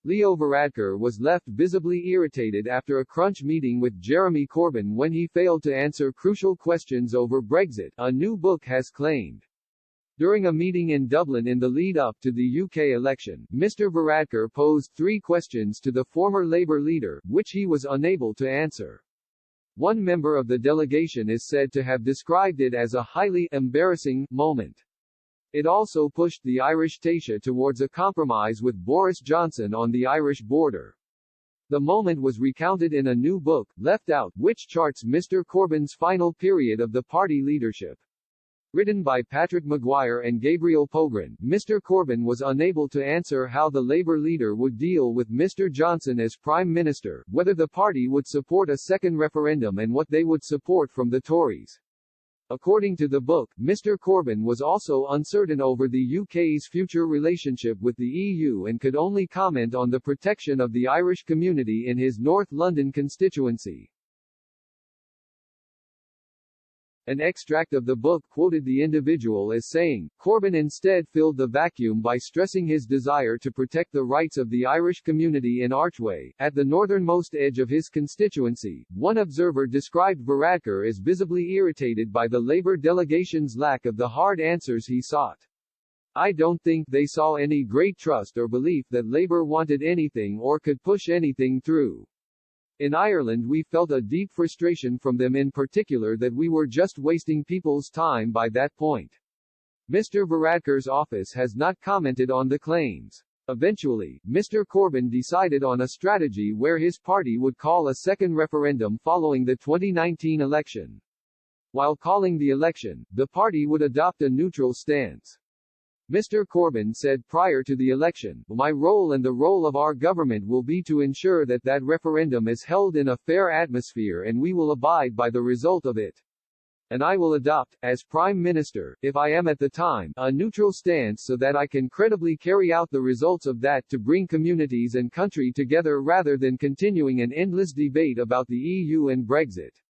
Leo Varadkar was left visibly irritated after a crunch meeting with Jeremy Corbyn when he failed to answer crucial questions over Brexit, a new book has claimed. During a meeting in Dublin in the lead-up to the UK election, Mr. Varadkar posed 3 questions to the former Labour leader, which he was unable to answer. One member of the delegation is said to have described it as a highly embarrassing moment. It also pushed the Irish Taoiseach towards a compromise with Boris Johnson on the Irish border. The moment was recounted in a new book, Left Out, which charts Mr. Corbyn's final period of the party leadership. Written by Patrick Maguire and Gabriel Pogren, Mr. Corbyn was unable to answer how the Labour leader would deal with Mr. Johnson as Prime Minister, whether the party would support a second referendum and what they would support from the Tories. According to the book, Mr. Corbyn was also uncertain over the UK's future relationship with the EU and could only comment on the protection of the Irish community in his North London constituency. An extract of the book quoted the individual as saying, Corbyn instead filled the vacuum by stressing his desire to protect the rights of the Irish community in Archway, at the northernmost edge of his constituency. One observer described Varadkar as visibly irritated by the Labour delegation's lack of the hard answers he sought. I don't think they saw any great trust or belief that Labour wanted anything or could push anything through. In Ireland we felt a deep frustration from them, in particular that we were just wasting people's time by that point. Mr. Varadkar's office has not commented on the claims. Eventually, Mr. Corbyn decided on a strategy where his party would call a second referendum following the 2019 election. While calling the election, the party would adopt a neutral stance. Mr. Corbyn said prior to the election, my role and the role of our government will be to ensure that that referendum is held in a fair atmosphere and we will abide by the result of it. And I will adopt, as Prime Minister, if I am at the time, a neutral stance so that I can credibly carry out the results of that to bring communities and country together rather than continuing an endless debate about the EU and Brexit.